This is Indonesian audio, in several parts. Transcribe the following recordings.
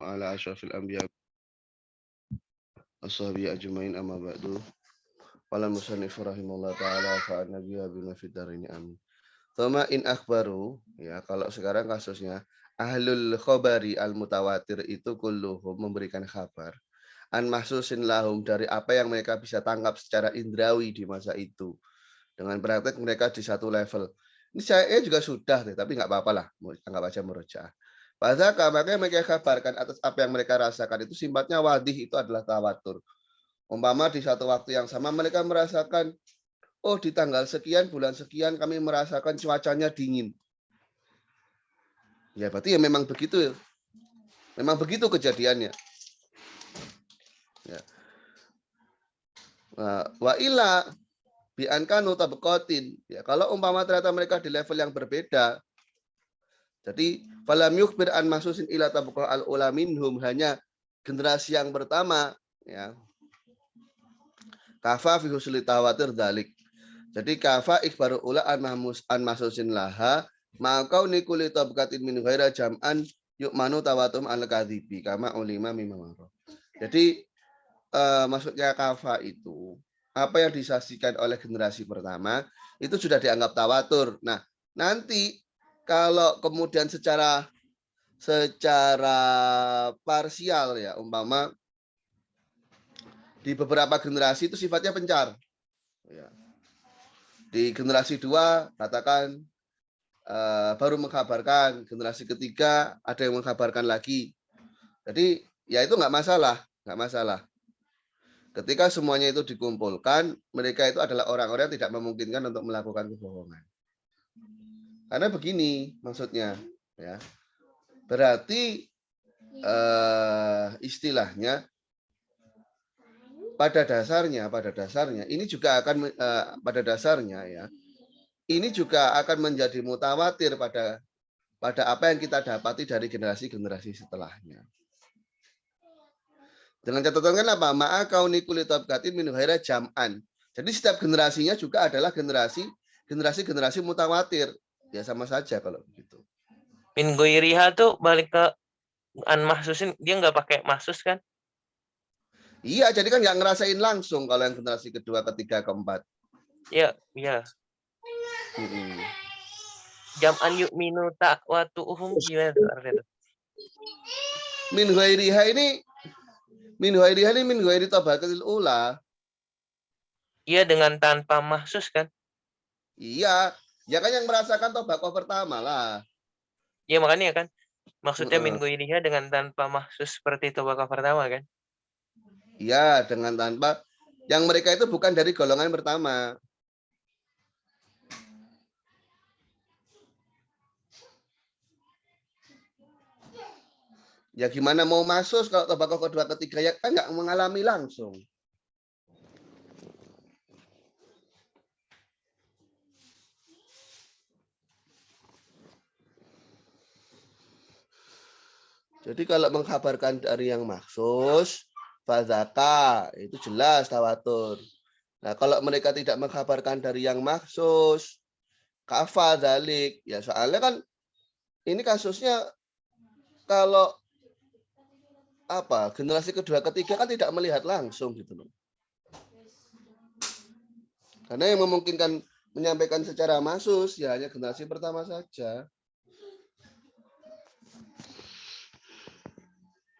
ala asyrafil anbiya ashabi ajmain amma ba'du. Qala musannif rahimahullah taala fa'an nabiyya bima fid darini amin. Thumma in akhbaru, ya kalau sekarang kasusnya ahlul khabari al mutawatir itu kulluhum memberikan kabar an mahsusin lahum dari apa yang mereka bisa tangkap secara indrawi di masa itu. Dengan praktek mereka di satu level. Ini saya juga sudah deh, tapi nggak apa-apa lah, anggap aja merojaah. Padahal makanya mereka kabarkan atas apa yang mereka rasakan itu sifatnya wadih itu adalah tawatur. Umpama di satu waktu yang sama mereka merasakan, oh di tanggal sekian, bulan sekian kami merasakan cuacanya dingin. Ya berarti ya memang begitu ya. Memang begitu kejadiannya. Ya. Wa illa bi'ankanu tabqatin. Ya, kalau umpama ternyata mereka di level yang berbeda, jadi falam yukhbir an masusin ila tabqa al ula minhum, hanya generasi yang pertama, ya. Kafa fi husli tawatir dalik. Jadi kafa ikhbaru ula an masusin laha ma'kau nikuli tabqatin min ghaira jam'an yu'manu tawatum al kadhibi kama ulima mimma. Jadi maksudnya kafa itu apa yang disaksikan oleh generasi pertama itu sudah dianggap tawatur. Nah, nanti kalau kemudian secara parsial ya, umpama di beberapa generasi itu sifatnya pencar. Ya. Di generasi 2 katakan baru mengkabarkan, generasi ketiga ada yang mengkabarkan lagi. Jadi ya itu nggak masalah. Ketika semuanya itu dikumpulkan, mereka itu adalah orang-orang yang tidak memungkinkan untuk melakukan kebohongan. Karena begini maksudnya, ya. Berarti istilahnya pada dasarnya ini juga akan pada dasarnya ya. Ini juga akan menjadi mutawatir pada apa yang kita dapati dari generasi-generasi setelahnya. Dengan catatan kan apa? Ma'akau nikuli tabqatin min ghaira jam'an. Jadi setiap generasinya juga adalah generasi mutawatir. Ya sama saja kalau begitu. Min goiriha tuh balik ke an mahsusin, dia nggak pakai mahsus kan? Iya, jadi kan nggak ngerasain langsung kalau yang generasi kedua, ketiga, keempat. Iya. Jam'an yu'minu ta'watu'uhum gimana tuh artinya? Min ghairiha ini min ghairi tabaqatil ula. Iya, dengan tanpa mahsus kan? Iya, ya kan yang merasakan tabaqah pertama lah. Iya makanya kan. Maksudnya min goiriha dengan tanpa mahsus seperti tabaqah pertama kan? Iya, dengan tanpa yang mereka itu bukan dari golongan pertama. Ya gimana mau masuk kalau tabaqah kedua ketiga ya kan nggak mengalami langsung. Jadi kalau mengkabarkan dari yang maksus, fadzaka itu jelas tawatur. Nah, kalau mereka tidak mengkabarkan dari yang maksus, kafa dalik. Ya soalnya kan ini kasusnya kalau generasi kedua ketiga kan tidak melihat langsung gitu loh. Karena yang memungkinkan menyampaikan secara maksus ya hanya generasi pertama saja.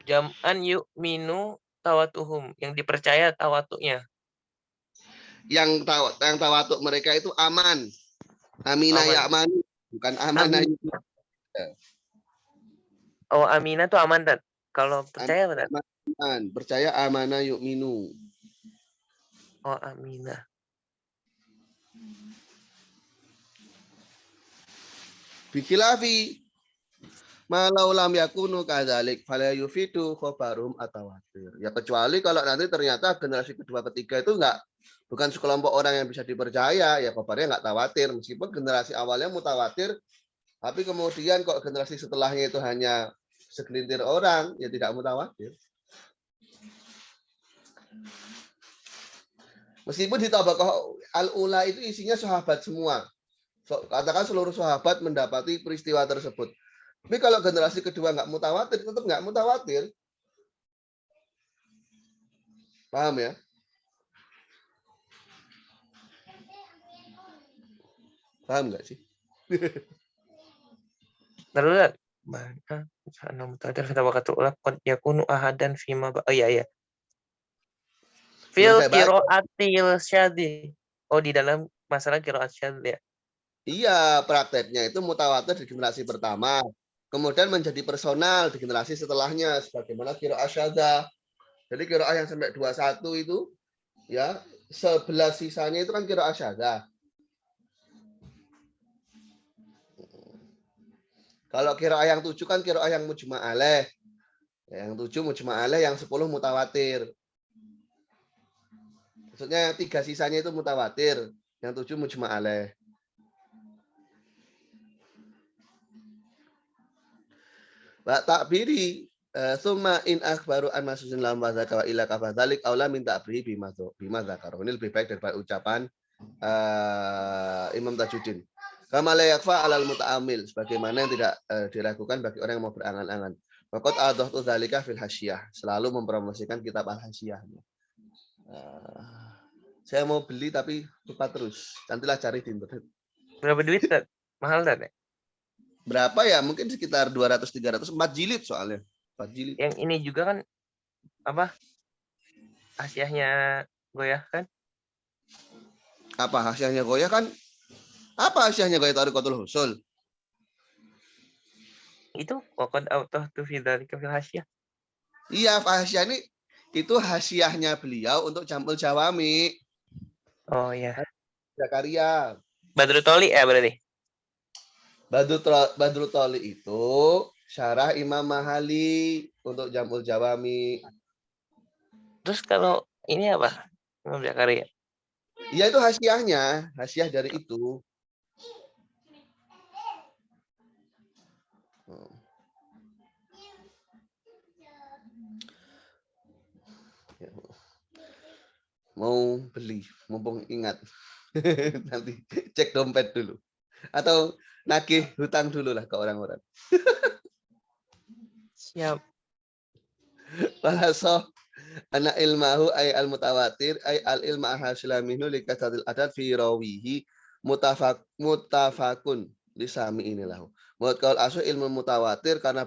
Jam'an yu'minu tawatuhum, yang dipercaya tawatuknya. Yang tawatuk mereka itu aman. Aminah ya aman, bukan amanah. Oh, aminah tuh aman, Tat. Kalau percaya apa, Tat? Aman. Percaya amanah yu'minu. Oh, aminah. Bikilafi malau lam yakunu kadzalik fala yufidu khabarum atawatir. Ya kecuali kalau nanti ternyata generasi kedua ketiga itu bukan sekelompok orang yang bisa dipercaya, ya kabarnya nggak tawatir. Meskipun generasi awalnya mutawatir, tapi kemudian kok generasi setelahnya itu hanya segelintir orang, ya tidak mutawatir. Meskipun di tabaqah al-ula itu isinya sahabat semua. Katakan seluruh sahabat mendapati peristiwa tersebut. Tapi kalau generasi kedua nggak mutawatir, tetap nggak mutawatir. Paham ya? Paham nggak sih? Darurat. Mana sana mutawatir kata waktu ulap qad yakunu ahadan fima oh iya. Belum Fil saya baca. qiraatil syadzi. Oh, di dalam masalah qiraat syadz ya. Iya, prakteknya itu mutawatir di generasi pertama. Kemudian menjadi personal di generasi setelahnya. Sebagaimana qiraah syadzah. Jadi qiraah yang sampai 21 itu, ya 11 sisanya itu kan qiraah syadzah. Kalau qiraah yang 7 kan qiraah yang mujma' alaih. Yang 7 mujma' alaih, yang 10 mutawatir. Maksudnya yang 3 sisanya itu mutawatir, yang 7 mujma' alaih. Wa takbiri summa in akhbaru an masusin lam wa zaka wa ila kafadzalik aula min ta'brihi bima zakar. Ini lebih baik daripada ucapan Imam Tajuddin. Kama la yakfa alal muta'amil, sebagaimana yang tidak diragukan bagi orang yang mau berangan-angan. Faqad adhatu dzalika fil hasyiyah, selalu mempromosikan kitab al-hasyiyah. Saya mau beli tapi lupa terus. Nantilah cari di internet. Berapa duit, Tat? Mahal, Tat, ya? Berapa ya? Mungkin sekitar 200-300, 4 jilid soalnya. 4 jilid. Yang ini juga kan apa? Hasyahnya Goyah kan? Apa hasyahnya Goyah kan? Apa hasyahnya Goyah Thariqatul Husul? Itu waqad awtahtu fi dzalika fil hasyah. Iya, hasyah ini itu hasyahnya beliau untuk Jam'ul Jawami. Oh iya. Zakaria. Badrut Tholi ya berarti. Badrut Tholi itu syarah Imam Mahali untuk Jam'ul Jawami. Terus kalau ini apa? Imam Zakaria. Iya, itu hasyahnya, hasyah dari itu. Mau beli, mumpung ingat. Nanti cek dompet dulu. Atau nagih hutang dulu lah ke orang-orang. Siap. Walaso anak ilmahu ay al mutawatir ay al ilma hasila minhu likasatil adat fi rawihi mutafakun disami inilah. Menurut kaul asu ilmu mutawatir karena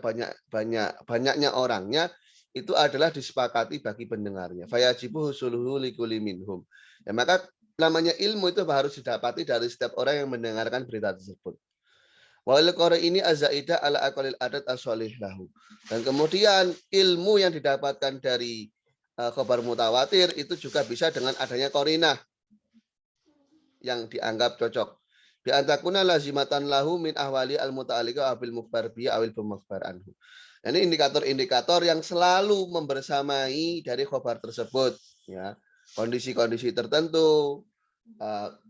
banyaknya orangnya itu adalah disepakati bagi pendengarnya. Fayajibu husuluhu likuli minhum. Ya, maka namanya ilmu itu harus didapati dari setiap orang yang mendengarkan berita tersebut. Wal qari ini azaida ala aqalil adat as-shalih lahu. Dan kemudian ilmu yang didapatkan dari khabar mutawatir itu juga bisa dengan adanya qarinah yang dianggap cocok. Bi antakuna lazimatan lahu min ahwali al-muta'alliqa abil mukhbar bi awil bimukhbar anhu. Ini indikator-indikator yang selalu membersamai dari khabar tersebut, ya. Kondisi-kondisi tertentu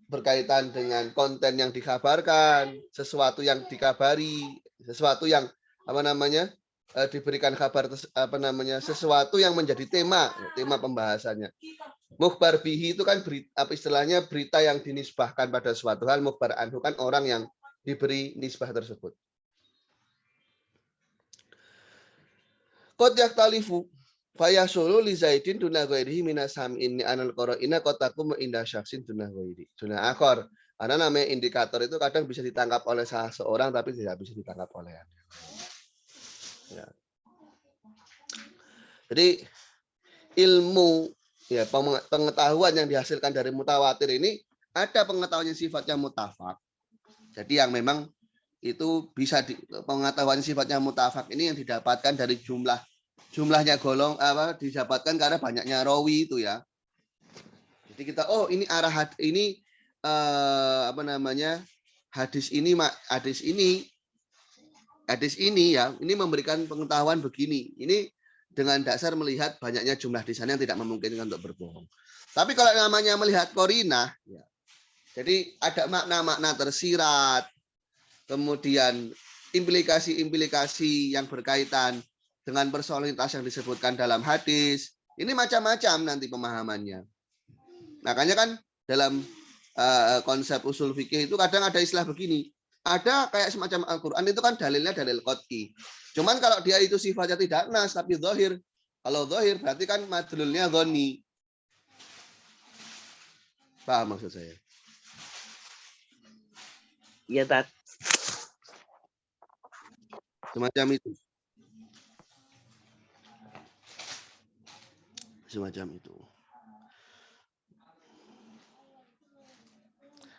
berkaitan dengan konten yang dikabarkan, sesuatu yang dikabari, sesuatu yang diberikan kabar sesuatu yang menjadi tema pembahasannya. Mukhbar bihi itu kan istilahnya berita yang dinisbahkan pada suatu hal, mukhbar anhu kan orang yang diberi nisbah tersebut. Qad yaktalifu fayasulu li zaidin duna ghairihi minas sam'in anal qara'ina qad taqumu inda syakhsin duna ghairi. Duna akhar. Karena namanya indikator itu kadang bisa ditangkap oleh salah seorang tapi tidak bisa ditangkap oleh yang lain. Ya. Jadi ilmu, ya, pengetahuan yang dihasilkan dari mutawatir ini ada pengetahuan yang sifatnya mutafak. Jadi yang memang itu bisa pengetahuan sifatnya mutafak ini yang didapatkan dari jumlahnya didapatkan karena banyaknya rawi itu, ya. Jadi kita ini arah hadis ini ya, ini memberikan pengetahuan begini. Ini dengan dasar melihat banyaknya jumlah di sana yang tidak memungkinkan untuk berbohong. Tapi kalau namanya melihat qarinah, ya, jadi ada makna-makna tersirat, kemudian implikasi-implikasi yang berkaitan dengan personalitas yang disebutkan dalam hadis. Ini macam-macam nanti pemahamannya. Makanya kan dalam konsep usul fikih itu kadang ada istilah begini. Ada kayak semacam Al-Quran itu kan dalilnya dalil qat'i. Cuman kalau dia itu sifatnya tidak nas tapi zahir. Kalau zahir berarti kan madlulnya dhoni. Paham maksud saya? Iya, Tat. Semacam itu. Semacam itu.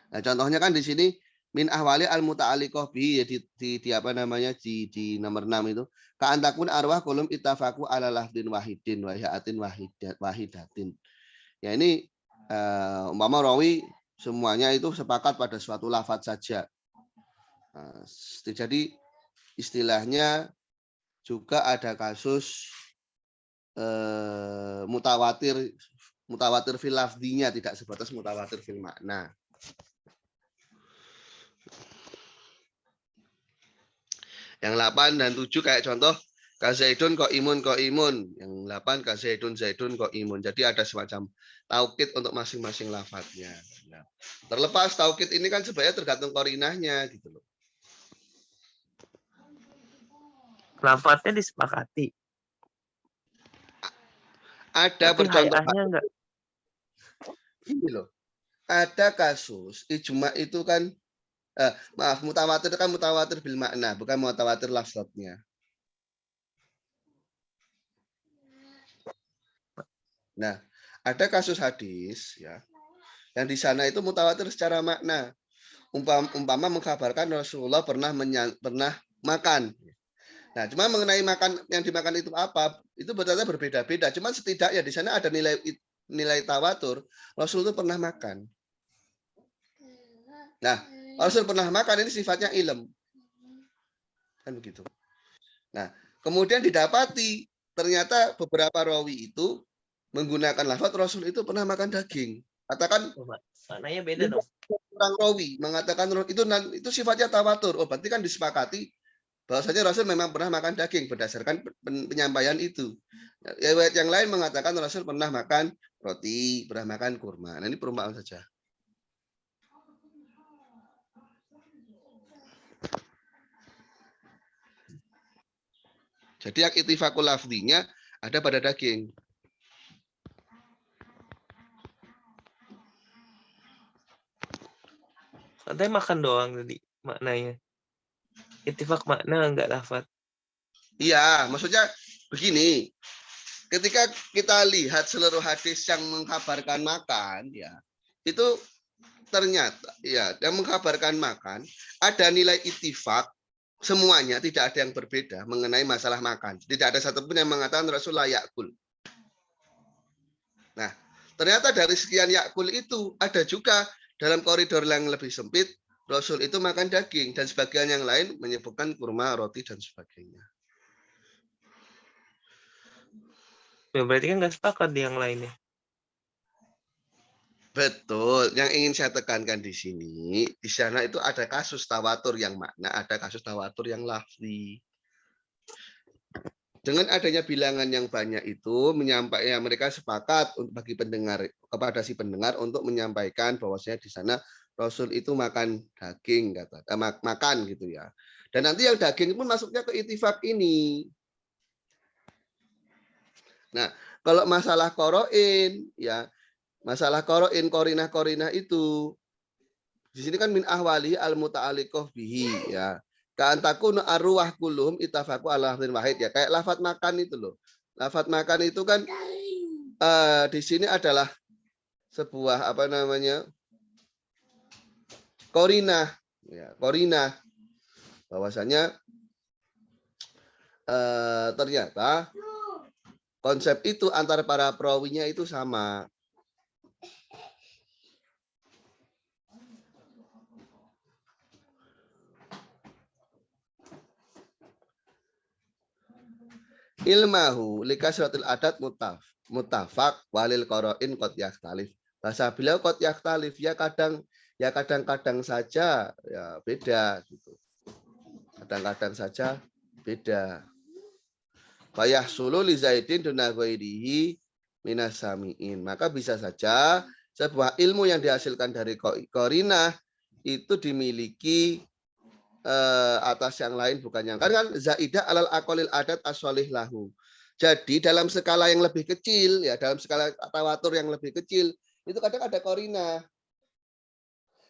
Nah, contohnya kan di sini min ahwali al muta'alliqah bi ya di apa namanya di nomor 6 itu ka antakun arwah kulum ittafaku ala lafdin wahidin wa hiatin wahidatin. Ya ini umpama rawi semuanya itu sepakat pada suatu lafaz saja. Nah, jadi istilahnya juga ada kasus mutawatir fil lafdinya, tidak sebatas mutawatir fil makna. Yang 8 dan 7 kayak contoh kazaidun kok imun. Yang 8 kazaidun zaidun kok imun. Jadi ada semacam taukid untuk masing-masing lafadznya. Nah, terlepas taukid ini kan sebenarnya tergantung korinahnya gitu loh. Lafadznya disepakati. Ada Tapi hayahnya enggak. Ini loh. Ada kasus ijma itu kan mutawatir kan mutawatir bil makna, bukan mutawatir lafadznya. Nah, ada kasus hadis ya. Yang di sana itu mutawatir secara makna. Umpama mengkabarkan Rasulullah pernah makan. Nah, cuma mengenai makan yang dimakan itu apa, itu betulnya berbeda-beda. Cuma setidaknya di sana ada nilai tawatur. Rasul itu pernah makan. Nah, Rasul pernah makan ini sifatnya ilm. Kan begitu. Nah, kemudian didapati ternyata beberapa rawi itu menggunakan lafaz Rasul itu pernah makan daging. Katakan maknanya beda dong. Orang rawi mengatakan itu sifatnya tawatur. Oh, berarti kan disepakati bahwasanya Rasul memang pernah makan daging berdasarkan penyampaian itu. Riwayat yang lain mengatakan Rasul pernah makan roti, pernah makan kurma. Nah, ini perumpamaan saja. Jadi yang ittifaqul lafzinya ada pada daging. Katanya makan doang tadi maknanya. Ittifaq makna enggak lafaz. Iya, maksudnya begini. Ketika kita lihat seluruh hadis yang mengkabarkan makan, ya itu ternyata ya yang mengkabarkan makan ada nilai ittifaq semuanya, tidak ada yang berbeda mengenai masalah makan. Tidak ada satupun yang mengatakan Rasul la yakul. Nah, ternyata dari sekian yakul itu ada juga dalam koridor yang lebih sempit Rasul itu makan daging dan sebagian yang lain menyebutkan kurma, roti dan sebagainya. Ya, berarti kan nggak sepakat di yang lainnya. Betul, yang ingin saya tekankan di sini, di sana itu ada kasus tawatur yang makna, ada kasus tawatur yang lafzi. Dengan adanya bilangan yang banyak itu, menyampaikan mereka sepakat untuk bagi pendengar kepada si pendengar untuk menyampaikan bahwasanya di sana Rasul itu makan daging, makan gitu ya. Dan nanti yang daging pun masuknya ke ittifaq ini. Nah, kalau masalah koroin, ya masalah koroin korinah itu di sini kan min ahwali al muta'alliqah bihi ya. Ka'antakun arwah kulum ittafaku ala lafzin wahid ya. Kayak lafaz makan itu loh. Lafaz makan itu kan di sini adalah sebuah apa namanya? Korinah ya, korinah bahwasanya ternyata konsep itu antara para perawinya itu sama. Ilmahu likasratil adat mutafak walil qarain qad yakhtalif. Bahasa beliau qad yakhtalif ya kadang-kadang saja ya beda gitu. Kadang-kadang saja beda. Bayah sulu li zaidin duna ghairihi minas samiin. Maka bisa saja sebuah ilmu yang dihasilkan dari qarinah itu dimiliki atas yang lain bukan yang kan zaidah alal aqalil adat as-sholih lahu. Jadi dalam skala yang lebih kecil ya, dalam skala tawatur yang lebih kecil itu kadang ada korina.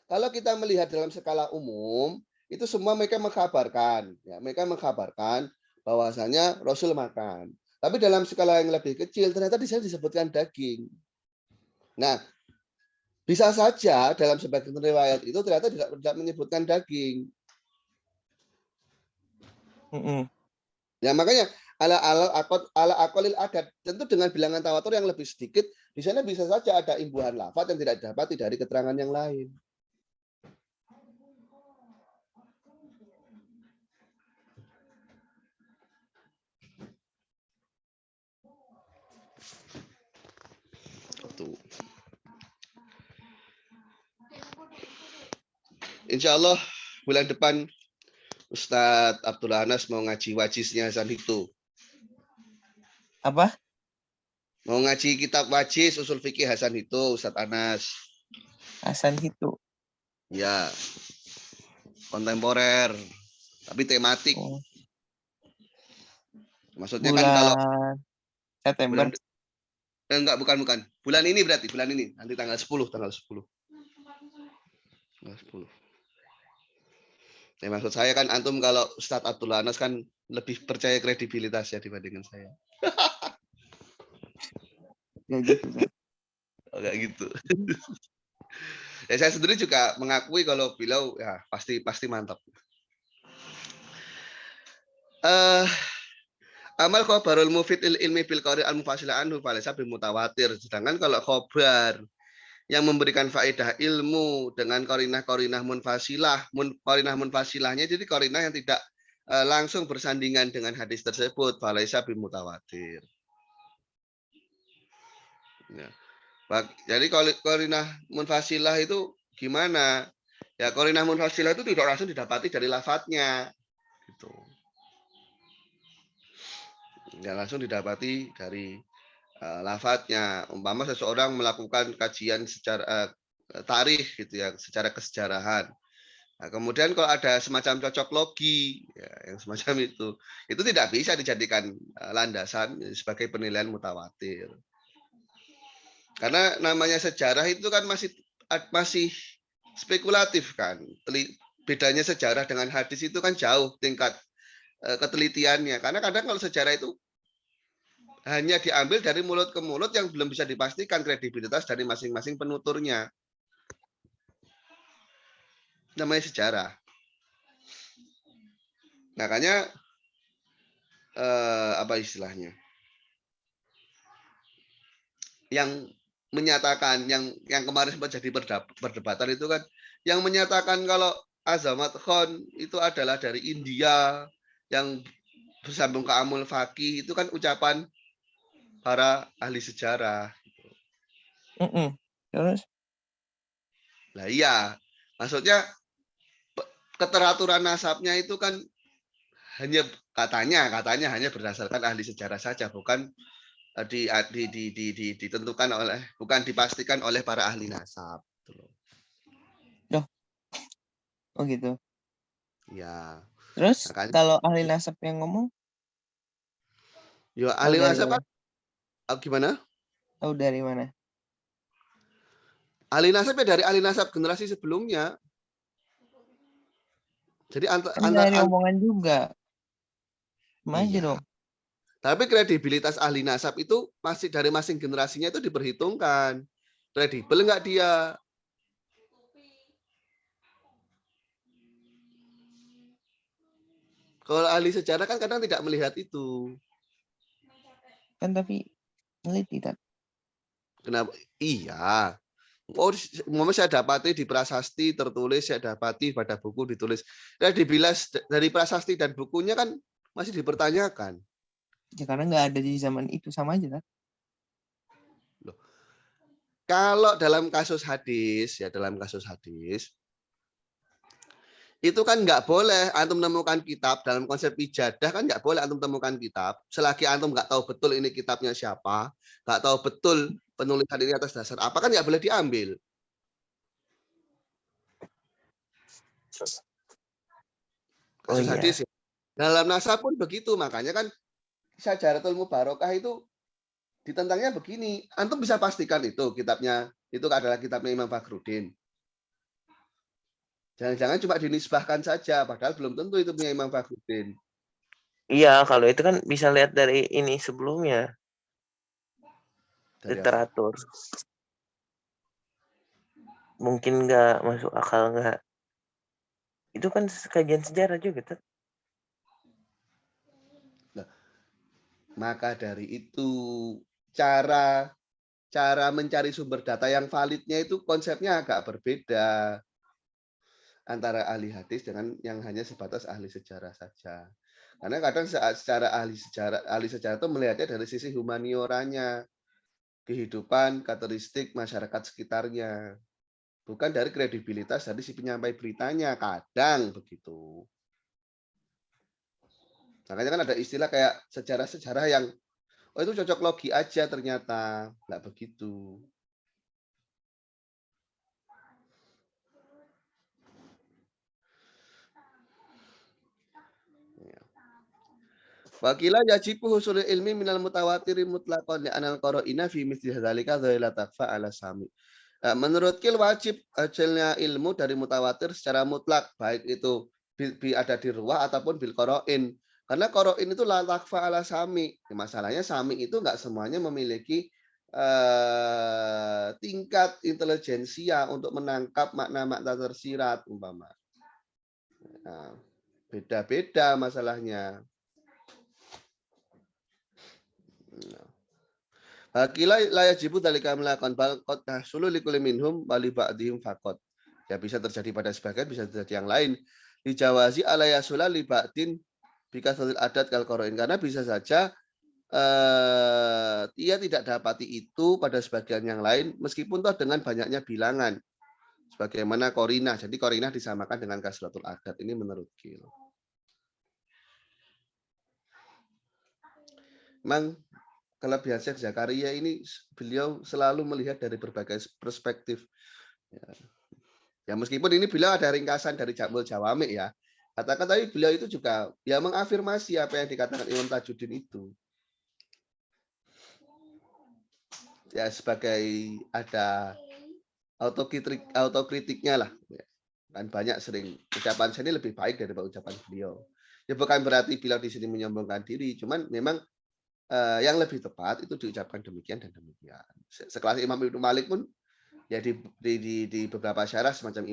Kalau kita melihat dalam skala umum itu semua mereka mengkabarkan ya, mereka mengkabarkan bahwasanya Rasul makan. Tapi dalam skala yang lebih kecil ternyata di sana disebutkan daging. Nah, bisa saja dalam sebagian riwayat itu ternyata tidak menyebutkan daging. Ya makanya ala aqalil adat tentu dengan bilangan tawatur yang lebih sedikit di sana bisa saja ada imbuhan lafaz yang tidak didapati dari keterangan yang lain. Insya Allah bulan depan Ustadz Abdul Anas mau ngaji wajisnya Hasan itu. Apa? Mau ngaji kitab wajis usul fikih Hasan itu Ustadz Anas. Hasan itu. Ya. Kontemporer tapi tematik. Oh. Maksudnya kan kalau September. Enggak, bukan. Bulan ini berarti, bulan ini. Nanti tanggal 10. Tanggal 10. Ya, maksud saya kan antum kalau Ustadz Abdul Anas kan lebih percaya kredibilitas ya dibandingkan saya. Ya gitu kan. Enggak gitu. Ya saya sendiri juga mengakui kalau beliau ya pasti mantap. Amal khobarul mufid ilmi bil qari al mufassilah anhu falaysa bimutawatir. Sedangkan kalau khobar yang memberikan faedah ilmu dengan korinah munfasilah, korinah munfasilahnya jadi korinah yang tidak langsung bersandingan dengan hadis tersebut, falaysa bimutawatir. Ya. Jadi korinah munfasilah itu gimana? Ya korinah munfasilah itu tidak langsung didapati dari lafadznya, gitu. Nggak langsung didapati dari lafadznya. Umpama seseorang melakukan kajian secara tarikh gitu ya, secara kesejarahan. Nah, kemudian kalau ada semacam cocok logi ya, yang semacam itu tidak bisa dijadikan landasan sebagai penilaian mutawatir. Karena namanya sejarah itu kan masih spekulatif kan. Bedanya sejarah dengan hadis itu kan jauh tingkat ketelitiannya. Karena kadang kalau sejarah itu hanya diambil dari mulut ke mulut yang belum bisa dipastikan kredibilitas dari masing-masing penuturnya. Namanya sejarah. Makanya apa istilahnya? Yang menyatakan yang kemarin sempat jadi perdebatan itu kan yang menyatakan kalau Azamat Khan itu adalah dari India yang bersambung ke Amul Faqih itu kan ucapan para ahli sejarah. Terus? Nah iya, maksudnya keteraturan nasabnya itu kan hanya katanya hanya berdasarkan ahli sejarah saja, bukan ditentukan oleh, bukan dipastikan oleh para ahli nasab. Oh gitu. Ya. Terus Makanya, kalau ahli nasab yang ngomong? ya ahli nasab kan gimana? Tahu dari mana? Ahli nasab ya dari ahli nasab generasi sebelumnya. Jadi Dari omongan juga. Aja dong. Tapi kredibilitas ahli nasab itu masih dari masing generasinya itu diperhitungkan. Kredibel nggak dia? Kalau ahli sejarah kan kadang tidak melihat itu. Kan tapi neliti kan. Kenapa? Iya. Oh, saya dapati di prasasti tertulis, saya dapati pada buku ditulis. Kredibilitas dari prasasti dan bukunya kan masih dipertanyakan. Ya karena nggak ada di zaman itu, sama aja kan. Loh. Kalau dalam kasus hadis, itu kan nggak boleh antum menemukan kitab dalam konsep ijadah kan nggak boleh antum temukan kitab selagi antum nggak tahu betul ini kitabnya siapa, nggak tahu betul penulisan ini atas dasar apa kan nggak boleh diambil. Oh Kasus iya. hadis ya. Dalam nasab pun begitu, makanya kan Syajaratul Mubarakah itu ditentangnya begini. Antum bisa pastikan itu kitabnya itu adalah kitabnya Imam Fakhruddin. Jangan-jangan cuma dinisbahkan saja, padahal belum tentu itu punya Imam Fakhruddin. Iya, kalau itu kan bisa lihat dari ini sebelumnya. Dari apa? Literatur. Mungkin nggak masuk akal nggak. Itu kan kajian sejarah juga, Tat. Maka dari itu cara mencari sumber data yang validnya itu konsepnya agak berbeda antara ahli hadis dengan yang hanya sebatas ahli sejarah saja. Karena kadang secara ahli sejarah itu melihatnya dari sisi humanioranya, kehidupan, karakteristik masyarakat sekitarnya, bukan dari kredibilitas dari si penyampai beritanya. Kadang begitu. Makanya kan ada istilah kayak sejarah-sejarah yang oh itu cocok logi aja, ternyata nggak begitu. Wakila yajibu husul ilmi minal mutawatiri mutlaqan li anal qara'ina fi mithli dzalika la takfa ala sami. Menurut Kil wajib hasilnya ilmu dari mutawatir secara mutlak, baik itu ada di ruwah ataupun bil qara'in. Karena qara'in itu la takfa ala sami. Masalahnya sami itu enggak semuanya memiliki tingkat intelijensia untuk menangkap makna-makna tersirat umpama. Nah, beda-beda masalahnya. Kila la yajibu dzalika melakukan bal qad tahsulu likulli minhum wa li ba'dihim faqat. Ya bisa terjadi pada sebagian, bisa terjadi yang lain. Dijawazi ala yasula li ba'din bikasatil adat kal qarain, karena bisa saja dia tidak dapati itu pada sebagian yang lain meskipun toh dengan banyaknya bilangan. Sebagaimana qarinah. Jadi qarinah disamakan dengan kasratul adat, ini menurut Kil. Memang kelebihan Syekh Zakaria ini beliau selalu melihat dari berbagai perspektif. Ya meskipun ini beliau ada ringkasan dari Jamul Jawami ya. Katakan tapi beliau itu juga ya mengafirmasi apa yang dikatakan Imam Tajuddin itu. Ya sebagai ada autokritiknya lah. Kan banyak sering ucapan saya ini lebih baik daripada ucapan beliau. Ya bukan berarti beliau di sini menyombongkan diri, cuman memang yang lebih tepat itu diucapkan demikian dan demikian. Sekelas Imam Ibnu Malik pun ya di beberapa syarah semacam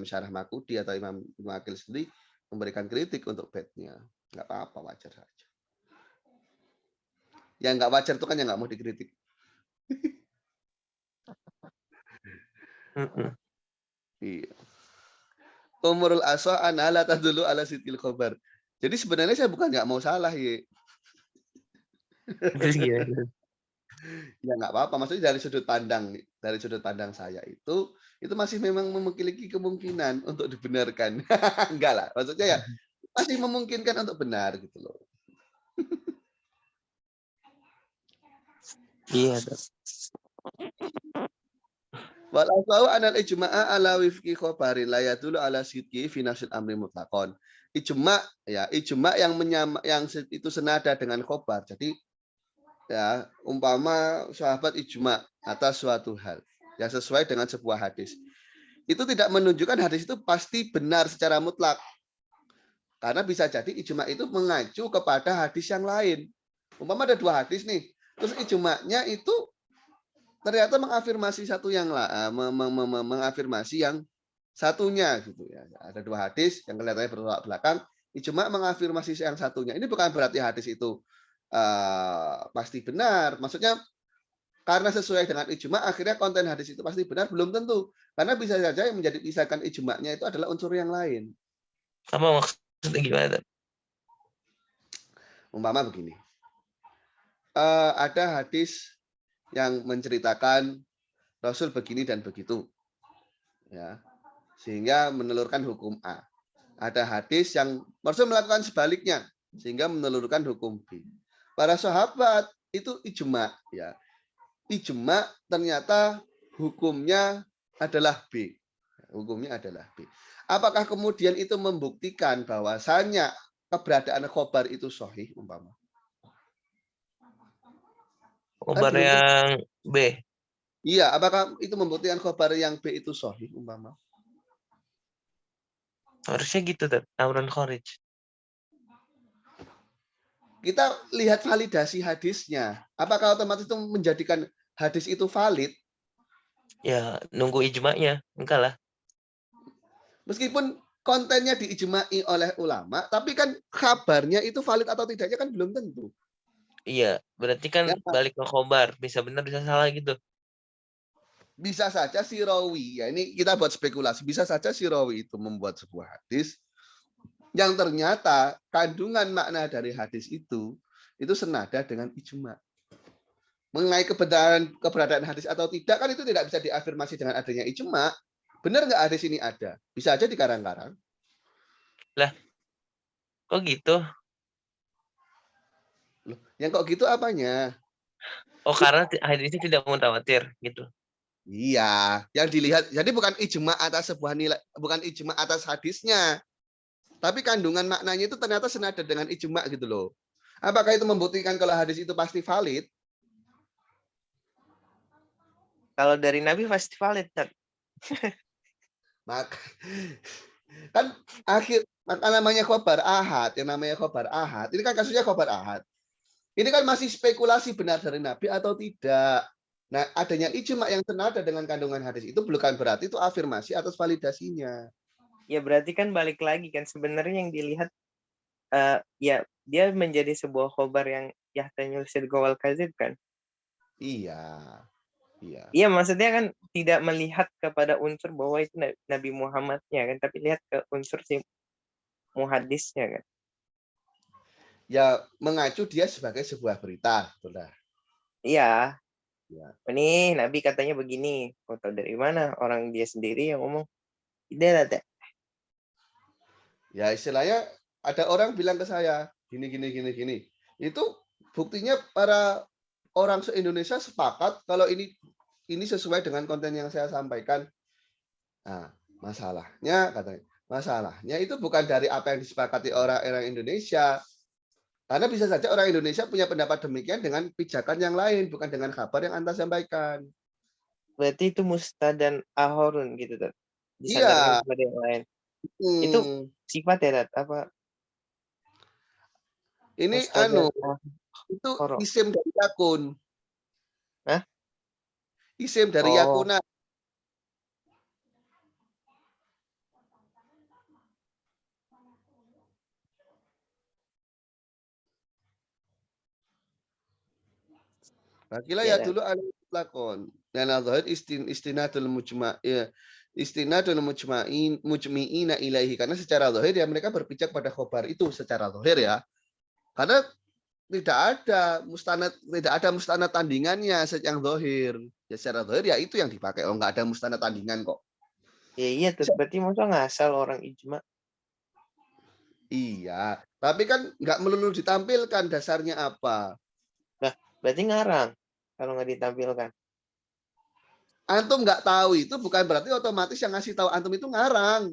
syarah Makudi atau Imam Ibnu Aqil sendiri memberikan kritik untuk bednya. Nggak apa-apa, wajar saja. Yang nggak wajar itu kan yang nggak mau dikritik. Iya. Umurul aswa anala tadulu ala sitil khobar. Jadi sebenarnya saya bukan nggak mau salah ya. Terus gimana? Ya nggak apa-apa. Maksudnya dari sudut pandang saya itu masih memang memiliki kemungkinan untuk dibenarkan. Enggak lah. Maksudnya ya masih memungkinkan untuk benar gitu loh. Iya. Wal asau anal ijma'a ala wifqi khobarin la yadullu ala sidqi fi nafsil amri mutlaqan. Ijma yang itu senada dengan khobar. Jadi ya umpama sahabat ijma atas suatu hal yang sesuai dengan sebuah hadis. Itu tidak menunjukkan hadis itu pasti benar secara mutlak. Karena bisa jadi ijma itu mengacu kepada hadis yang lain. Umpama ada dua hadis nih, terus ijma'nya itu ternyata mengafirmasi mengafirmasi yang satunya gitu ya. Ada dua hadis yang kelihatannya bertolak belakang, ijma mengafirmasi yang satunya. Ini bukan berarti hadis itu pasti benar. Maksudnya karena sesuai dengan ijma akhirnya konten hadis itu pasti benar, belum tentu. Karena bisa saja yang menjadi pisahkan ijma'nya itu adalah unsur yang lain. Sama maksudnya gimana? Umpama begini. Ada hadis yang menceritakan Rasul begini dan begitu. Ya. Sehingga menelurkan hukum A. Ada hadis yang Rasul melakukan sebaliknya sehingga menelurkan hukum B. Para sahabat itu ijma ya. Ijma ternyata hukumnya adalah B. Hukumnya adalah B. apakah kemudian itu membuktikan bahwasanya keberadaan khobar itu sahih umpama? Kan Khobar belum tentu. yang B. Iya, apakah itu membuktikan khobar yang B itu sahih umpama? Harusnya gitu, Tat. Amrun Kharij. Kita lihat validasi hadisnya. Apakah otomatis itu menjadikan hadis itu valid? Ya, nunggu ijma'nya. Enggak lah. Meskipun kontennya diijma'i oleh ulama, tapi kan kabarnya itu valid atau tidaknya kan belum tentu. Iya, berarti kan Ya, balik ke khobar. Bisa benar, bisa salah gitu. bisa saja si rawi, ya ini kita buat spekulasi, bisa saja si rawi itu membuat sebuah hadis yang ternyata kandungan makna dari hadis itu senada dengan ijma. Mengenai keberadaan hadis atau tidak kan itu tidak bisa diafirmasi dengan adanya ijma. Benar nggak hadis ini ada? Bisa aja dikarang-karang. Lah, kok gitu? Loh, yang kok gitu apanya? Oh, karena hadisnya tidak mutawatir gitu. Iya, yang dilihat jadi bukan ijma atas sebuah nilai, bukan ijma atas hadisnya, tapi kandungan maknanya itu ternyata senada dengan ijma gitu loh. Apakah itu membuktikan kalau hadis itu pasti valid? Kalau dari Nabi pasti valid, Tat. Maka kan maka namanya khobar ahad, yang namanya khobar ahad. Ini kan kasusnya khobar ahad. Ini kan masih spekulasi benar dari Nabi atau tidak. Nah, adanya ijma yang senada dengan kandungan hadis itu bukan berarti itu afirmasi atas validasinya. Ya berarti kan balik lagi kan sebenarnya yang dilihat ya dia menjadi sebuah khobar yang yahtanyul sidqa wal kadzib kan. Iya, iya. Iya maksudnya kan tidak melihat kepada unsur bahwa itu Nabi Muhammadnya kan, tapi lihat ke unsur si muhadisnya kan. Ya mengacu dia sebagai sebuah berita, betul. Iya, Ya. ini Nabi katanya begini. Kau tahu dari mana? Orang dia sendiri yang ngomong. Tidak ada. Ya istilahnya ada orang bilang ke saya gini gini gini gini. Itu buktinya para orang se-Indonesia sepakat kalau ini sesuai dengan konten yang saya sampaikan. Nah, masalahnya itu bukan dari apa yang disepakati orang-orang Indonesia. Karena bisa saja orang Indonesia punya pendapat demikian dengan pijakan yang lain, bukan dengan kabar yang Anda sampaikan. Berarti itu mustadan ahorun gitu kan. Disandarkan Iya. kepada yang lain. Itu Hmm. sifat ya, Tat? Apa Ini mustadan itu ahoro? isim dari yakun. Hah? Isim dari Oh, yakuna. Kila ya ya Tat. dulu al-mutlaqon. Dan al-zahid istinadul mujma' ya. Istinadul mujmi'ina ilaihi. Karena secara zahir ya mereka berpijak pada khobar itu secara zahir ya. Karena tidak ada mustanad tandingannya yang zahir. Ya secara zahir ya itu yang dipakai. Oh enggak ada mustanad tandingan kok. Ya iya tuh, berarti masa ngasal orang ijma. Iya, tapi kan nggak melulu ditampilkan dasarnya apa. Nah, berarti ngarang kalau nggak ditampilkan. Antum nggak tahu itu bukan berarti otomatis yang ngasih tahu antum itu ngarang.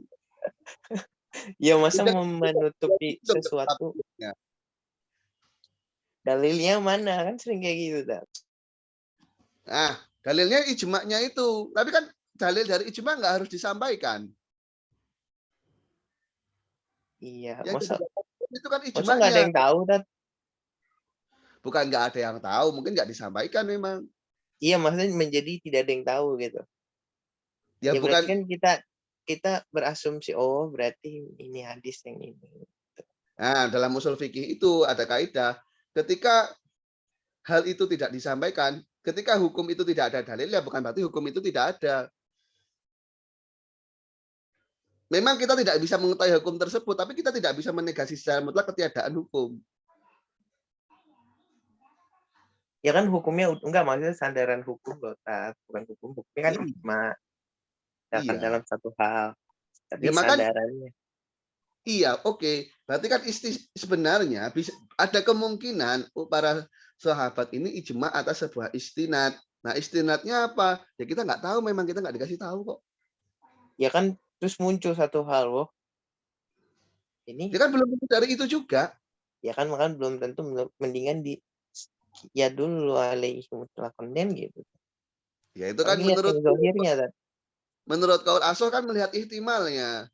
Ya masa Udah, menutupi sesuatu, dalilnya mana? Kan sering kayak gitu, Tat. Nah, dalilnya ijma'nya itu. Tapi kan dalil dari ijma' nggak harus disampaikan. Iya, Yang masa jadi itu kan nggak ada ijma'nya. yang tahu, Tat? Bukan nggak ada yang tahu, mungkin nggak disampaikan memang. Iya, maksudnya menjadi tidak ada yang tahu gitu. Ya Ya berarti bukan. kan kita berasumsi, oh berarti ini hadis yang ini. Nah, dalam usul fikih itu ada kaidah. Ketika hal itu tidak disampaikan, ketika hukum itu tidak ada dalil, ya bukan berarti hukum itu tidak ada. Memang kita tidak bisa mengetahui hukum tersebut, tapi kita tidak bisa menegasi secara mutlak ketiadaan hukum. Ya kan hukumnya enggak, maksudnya sandaran hukum loh, Tat. Bukan hukum, hukumnya kan ijma. Akan Iya. dalam satu hal. Tapi Ya maka sandarannya. iya, oke. Berarti kan sebenarnya bisa ada kemungkinan para sahabat ini ijma atas sebuah istinad. Nah, istinadnya apa? Ya kita nggak tahu, memang kita nggak dikasih tahu kok. Ya kan terus muncul satu hal, wah ini Ya kan belum tentu dari itu juga. ya kan makan belum tentu, mendingan di ya dulu alaihi mutlaqan gitu. Ya itu kan Apalagi lihat yang zahirnya kan. menurut kaul asoh kan melihat ihtimalnya,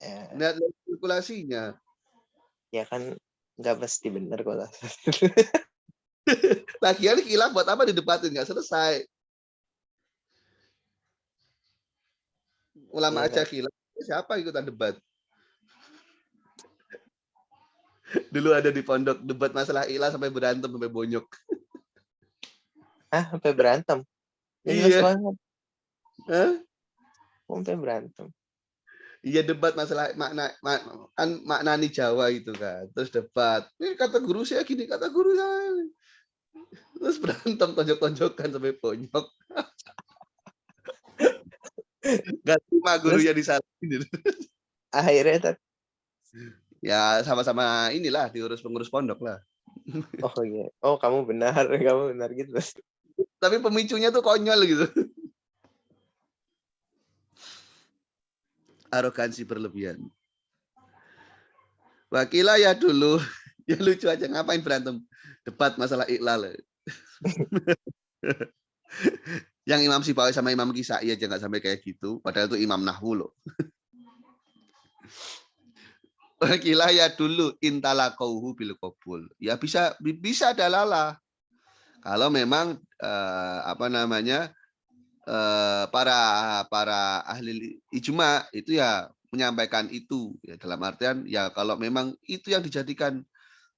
Ya, melihat kalkulasinya. ya kan nggak pasti benar kok lah. Lagian khilaf buat apa didebatin, nggak selesai. Ulama Iya aja kan. khilaf, siapa ikutan debat? Dulu ada di pondok debat masalah ilah sampai berantem sampai bonyok. Sampai berantem. Jelas Iya. banget. Hah? Sampai berantem. Iya debat masalah kan maknani Jawa itu kan. Terus debat. Ini kata guru saya gini, kata guru saya. Terus berantem tonjok-tonjokan sampai bonyok. Gak terima Terus gurunya disalahin. akhirnya Ya sama-sama inilah diurus pengurus pondok lah. oh iya, oh kamu benar, kamu benar gitu. Tapi pemicunya tuh konyol gitu. Arogansi berlebihan. Wakilah ya dulu. Ya lucu aja, ngapain berantem? Debat masalah iklal. Yang Imam Sipawi sama Imam Kisai aja nggak sampai kayak gitu. Padahal itu Imam Nahwu loh. Wakilah ya dulu intalakauhu bil qabul. Ya bisa dalalah. Kalau memang apa namanya para ahli ijma itu ya menyampaikan itu ya, dalam artian ya kalau memang itu yang dijadikan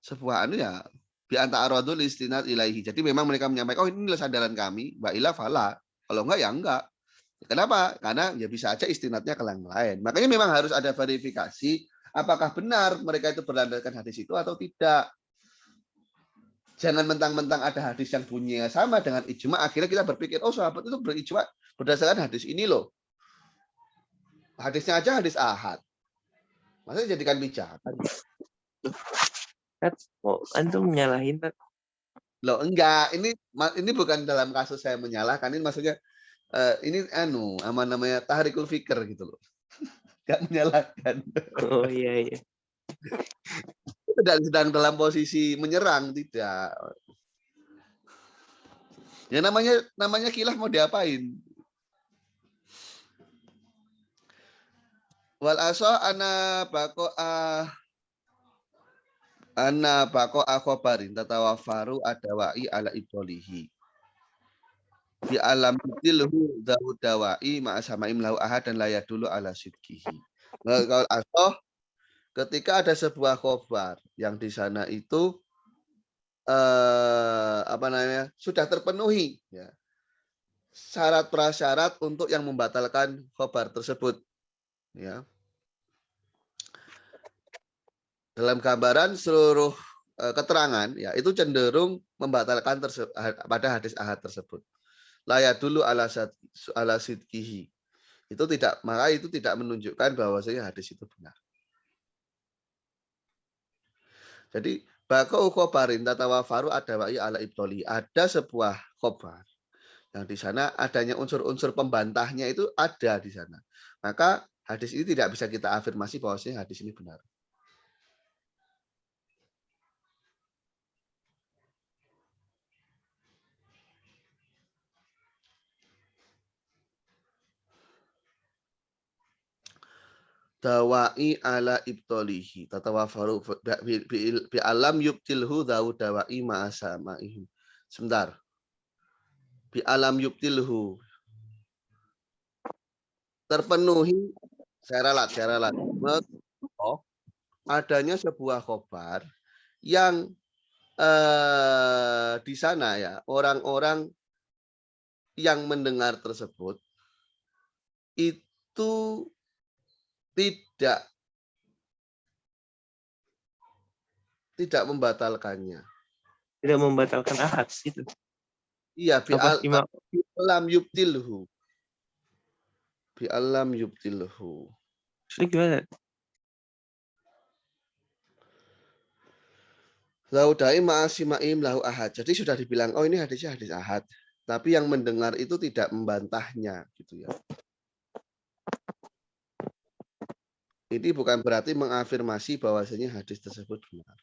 sebuah anu ya bi anta aradul istinad ilaihi. Jadi memang mereka menyampaikan, oh inilah sandaran kami, wa ila fala. Kalau enggak ya enggak. Kenapa? Karena ya bisa aja istinadnya ke yang lain. Makanya memang harus ada verifikasi apakah benar mereka itu berlandaskan hadis itu atau tidak. Jangan mentang-mentang ada hadis yang bunyinya sama dengan ijma, akhirnya kita berpikir, oh sahabat itu berijma berdasarkan hadis ini loh. Hadisnya aja hadis ahad. Masa jadikan pijakan? Oh, antum menyalahin Tat. Loh enggak, ini bukan dalam kasus saya menyalahkan, ini maksudnya ini apa namanya tahrikul fikr gitu loh. Enggak menyalahkan. Oh iya iya. Tidak sedang dalam posisi menyerang, tidak. Ya namanya khilaf mau diapain? Wal asah ana bako akhobarin tatawafaru adawai ala ibolihi. Di alam tilhu dawu dawai ma'asamaim lahu ahad dan layak dulu ala sidkihi. Kalau asoh ketika ada sebuah khobar yang di sana itu apa namanya sudah terpenuhi ya, syarat prasyarat untuk yang membatalkan khobar tersebut ya. Dalam gambaran seluruh keterangan ya itu cenderung membatalkan pada hadis ahad tersebut. Layak dulu ala sidkihi. Maka itu tidak menunjukkan bahwasanya hadis itu benar. Jadi bako khobarin tatawafaru adawai ala ibtoli. Ada sebuah khobar yang di sana adanya unsur-unsur pembantahnya itu ada di sana. Maka hadis ini tidak bisa kita afirmasi bahwasanya hadis ini benar. Dawai ala ibtolihi tatawafaru bi alam yubtilhu dawu dawai ma'asamaihim. Sebentar. Bi alam yubtilhu terpenuhi saya ralat. Adanya sebuah khobar yang di sana ya orang-orang yang mendengar tersebut itu tidak membatalkannya. Tidak membatalkan ahad itu. Iya, Apa Imam? alam yubtilhu. Bi alam yubtilhu. Itu gimana? Laudai ma'asimaim lahu ahad. Jadi sudah dibilang, oh ini hadisnya hadis ahad. Tapi yang mendengar itu tidak membantahnya gitu ya. Ini bukan berarti mengafirmasi bahwasanya hadis tersebut benar.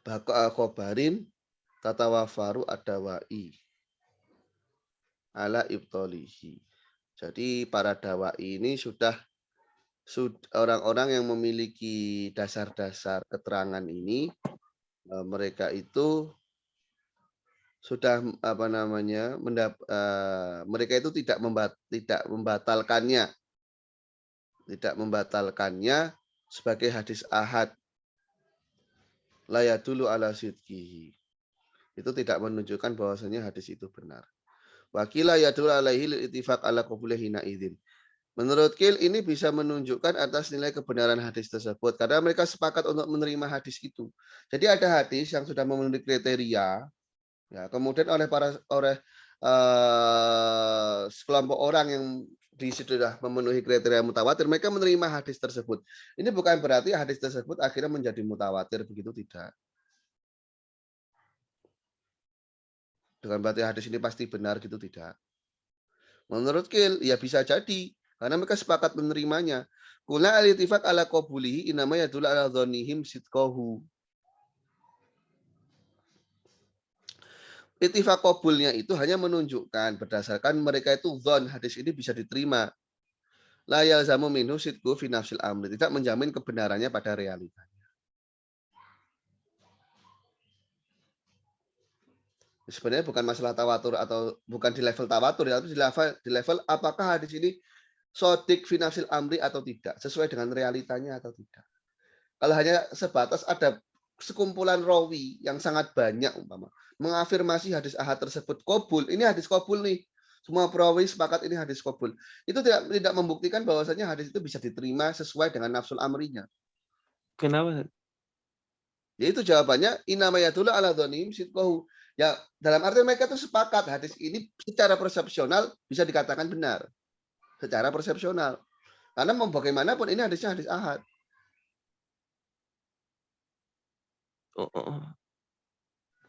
Baqa khobarin tatawafaru adawai ala ibtolihi. Jadi para dawai ini sudah orang-orang yang memiliki dasar-dasar keterangan ini, mereka itu sudah mereka itu tidak membatalkannya sebagai hadis ahad la yadullu ala sidqihi. Itu tidak menunjukkan bahwasanya hadis itu benar. Wakila yadullu alaihi lil ittifaq ala qabulihi idzin. Menurut Kil ini bisa menunjukkan atas nilai kebenaran hadis tersebut karena mereka sepakat untuk menerima hadis itu. Jadi ada hadis yang sudah memenuhi kriteria, ya, kemudian oleh sekelompok orang yang di situ sudah memenuhi kriteria mutawatir, mereka menerima hadis tersebut. Ini bukan berarti hadis tersebut akhirnya menjadi mutawatir, begitu tidak. Bukan berarti hadis ini pasti benar, gitu tidak. Menurut Kil, ya bisa jadi karena mereka sepakat menerimanya. Kula al-ittifaq ala qabulihi inama yadullu ala dhannihim sidqahu. Ittifaq qabulnya itu hanya menunjukkan berdasarkan mereka itu dhon hadis ini bisa diterima. La yalzamu minhu sidqu fi nafsil amri, tidak menjamin kebenarannya pada realita. Sebenarnya bukan masalah tawatur atau bukan di level tawatur ya, tapi di level apakah hadis ini sodik fi nafsil amri atau tidak, sesuai dengan realitanya atau tidak. Kalau hanya sebatas ada sekumpulan rawi yang sangat banyak umpama mengafirmasi hadis ahad tersebut qabul, ini hadis qabul nih. Semua perawi sepakat ini hadis qabul. Itu tidak membuktikan bahwasanya hadis itu bisa diterima sesuai dengan nafsul amrinya. Kenapa? Yaitu jawabannya inama yadullu ala dhanim sidqahu. Ya, dalam arti mereka itu sepakat hadis ini secara persepsional bisa dikatakan benar. Secara persepsional. Karena mau bagaimanapun ini hadisnya hadis ahad. Oh.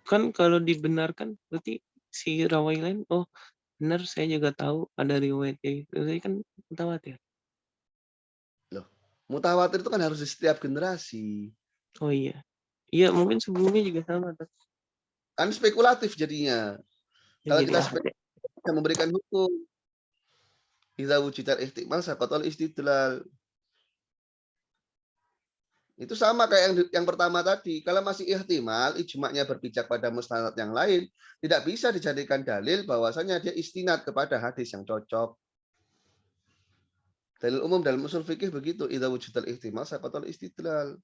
Kan kalau dibenarkan berarti si rawi lain, oh benar saya juga tahu ada riwayat kayak gitu. Berarti kan mutawatir. Loh, mutawatir itu kan harus di setiap generasi. Oh iya. Iya, mungkin sebelumnya juga sama. Kan spekulatif jadinya. Kalau Jadi kita ahad ya. bisa memberikan hukum. Idza wujidal ihtimal saqatal istidlal. Itu sama kayak yang pertama tadi. Kalau masih ihtimal, ijma'nya berpijak pada mustanad yang lain, tidak bisa dijadikan dalil bahwasanya dia istinad kepada hadis yang cocok. Dalil umum dalam usul fikih begitu. Idza wujidal ihtimal saqatal istidlal.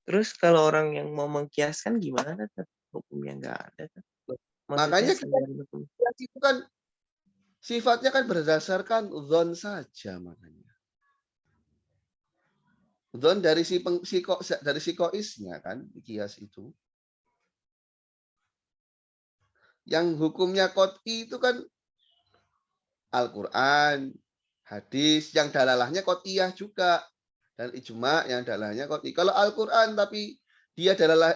Terus kalau orang yang mau mengkiaskan gimana? Hukumnya nggak ada. Maksudnya Makanya standar hukum. itu kan sifatnya kan berdasarkan dzon saja makanya. Dzon dari dari koisnya kan kias itu. Yang hukumnya qot'i itu kan Al-Qur'an, hadis yang dalalahnya qot'iyah juga dan ijma yang dalalahnya qot'i. Kalau Al-Qur'an tapi dia dalalah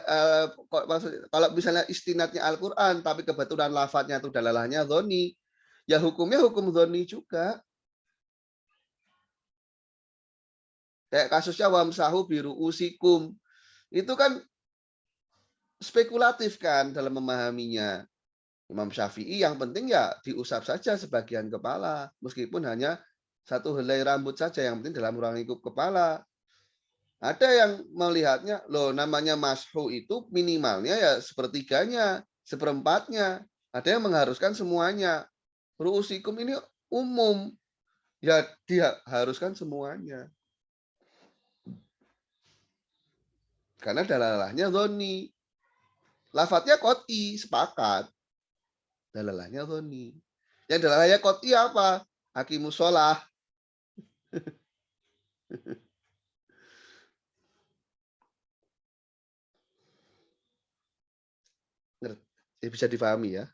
kalau misalnya istinadnya Al-Qur'an tapi kebetulan lafadznya itu dalalahnya dzoni, ya hukumnya hukum dzoni juga. Kayak kasusnya wamsahu biru usikum. Itu kan spekulatif kan dalam memahaminya. Imam Syafi'i yang penting ya diusap saja sebagian kepala. Meskipun hanya satu helai rambut saja yang penting dalam ruang lingkup kepala. Ada yang melihatnya, loh namanya mashu itu minimalnya ya sepertiganya, seperempatnya. Ada yang mengharuskan semuanya. Ru'usikum ini umum. Ya dia haruskan semuanya. Karena dalalahnya dhoni. Lafadznya qot'i, sepakat. Dalalahnya dhoni. Yang dalalahnya qot'i apa? Hakimus sholah. Bisa dipahami ya.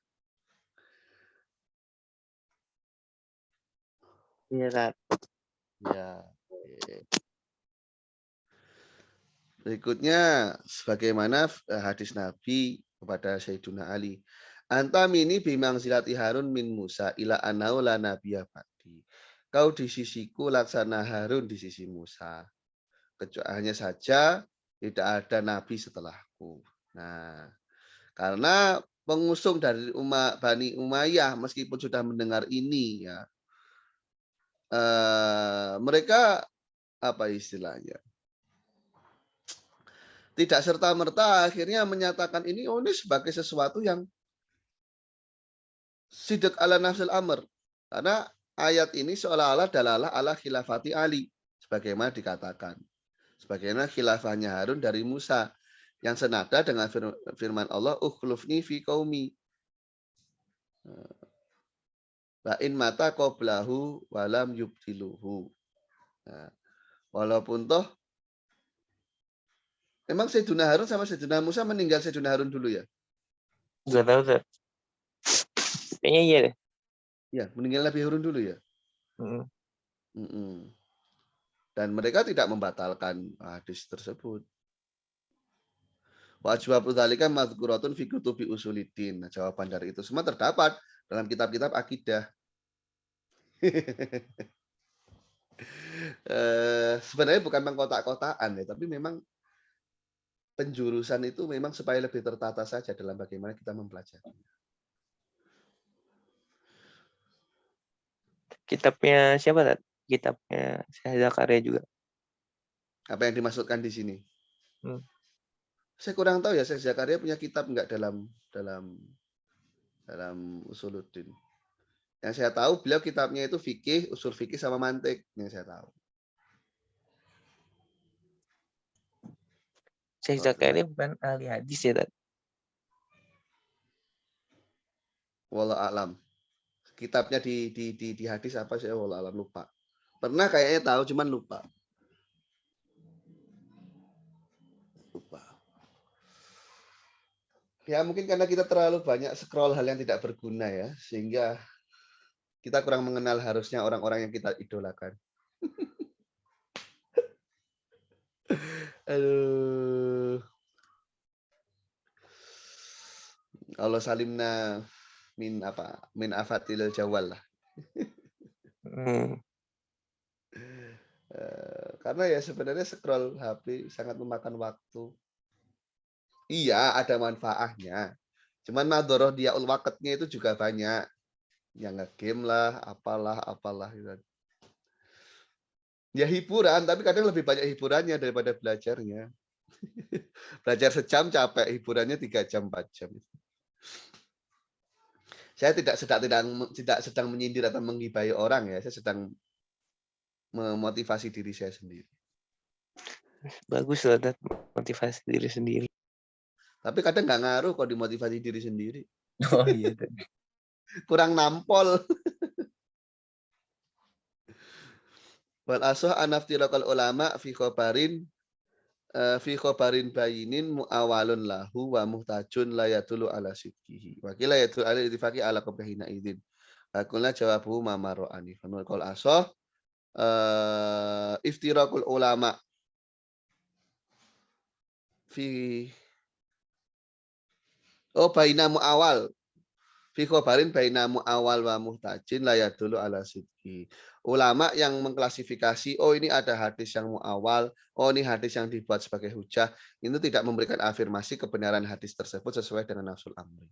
Iya, Tat. Ya. Berikutnya sebagaimana hadis Nabi kepada Sayyidina Ali. Anta mini bimangzilati Harun min Musa ila anau la nabiyya ba'di. Kau di sisiku laksana Harun di sisi Musa. Kecuali hanya saja tidak ada nabi setelahku. Nah, karena pengusung dari Bani Umayyah meskipun sudah mendengar ini ya, mereka apa istilahnya? Tidak serta-merta akhirnya menyatakan ini sebagai sesuatu yang sidak ala nafsil amr. Karena ayat ini seolah-olah dalalah ala khilafati Ali. Sebagaimana dikatakan. Sebagaimana khilafahnya Harun dari Musa. Yang senada dengan firman Allah, ukhlufni fi qaumi. La'in mata qoblahu walam yubtiluhu. Nah, walaupun toh, memang Sayyidina Harun sama Sayyidina Musa meninggal Sayyidina Harun dulu ya? Gak tahu tuh. Kayaknya iya deh. Ya, meninggal Nabi Harun dulu ya? Dan mereka tidak membatalkan hadis tersebut. Wa ajwabu dzalika madzkuratun fi kutubi usuliddin. Nah, jawaban dari itu semua terdapat dalam kitab-kitab akidah. Sebenarnya bukan mengkotak-kotaan ya, tapi memang penjurusan itu memang supaya lebih tertata saja dalam bagaimana kita mempelajari. Kitabnya siapa, Tat? Kitabnya Syekh Zakaria juga. Apa yang dimaksudkan di sini? Hmm. Saya kurang tahu ya, Syekh Zakaria punya kitab enggak dalam usuluddin. Yang saya tahu beliau kitabnya itu fikih, usul fikih sama mantik yang saya tahu. Syekh Zakaria bukan ahli hadis ya, Tat? Wallahu alam. Kitabnya di hadis apa saya wallahu alam lupa. Pernah kayaknya tahu cuman lupa. Ya mungkin karena kita terlalu banyak scroll hal yang tidak berguna ya, sehingga kita kurang mengenal harusnya orang-orang yang kita idolakan. Aduh. Allah salimna min afatil jawal lah. Karena ya sebenarnya scroll HP sangat memakan waktu. Iya, ada manfaatnya. Cuman madoroh dia ulwaketnya itu juga banyak. Yang nge-game lah, apalah gitu. Ya hiburan, tapi kadang lebih banyak hiburannya daripada belajarnya. Belajar sejam capek, hiburannya 3 jam, 4 jam. Saya tidak sedang menyindir atau menggibai orang ya, saya sedang memotivasi diri saya sendiri. Bagus loh, Tat, motivasi diri sendiri. Tapi kadang nggak ngaruh kalau dimotivasi diri sendiri. Oh iya, Tat. Kurang nampol. Wal asah anaftirakal ulama fi khobarin bayinin mu'awalun lahu wa muhtajun layatulu ala sidkihi. Wakila yatul ala itifaki ala kebahina idin. Akulna jawabuhu mamaro anif. Kal asah iftirakul ulama fi baina mu'awal. Fi khobarin baina mu'awal wa muhtajin layatulu ala sidki. Ulama yang mengklasifikasi, ini ada hadis yang mu'awal, ini hadis yang dibuat sebagai hujah, itu tidak memberikan afirmasi kebenaran hadis tersebut sesuai dengan nafsul amri.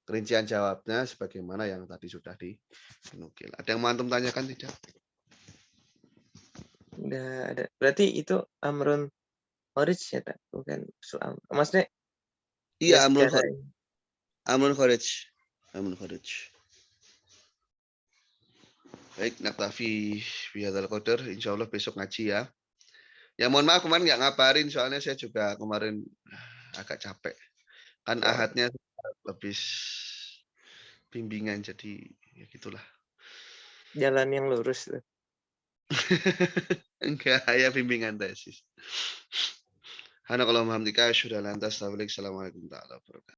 Rincian jawabnya sebagaimana yang tadi sudah dinukil. Ada yang mau antum tanyakan tidak? Nggak ada. Berarti itu amrun kharij ya, Tat? Bukan usul amr. Maksudnya Iya, ya amrun secara kharij. Amrun kharij. Baik, naktafi bihadzal qadar. Insyaallah besok ngaji ya. Ya mohon maaf kemarin nggak ngabarin soalnya saya juga kemarin agak capek. Kan ahadnya habis bimbingan jadi ya gitulah. jalan yang lurus tuh. Enggak, ya bimbingan tesis. Hana kalau hamdika syudah lantas. Assalamualaikum warahmatullahi wabarakatuh.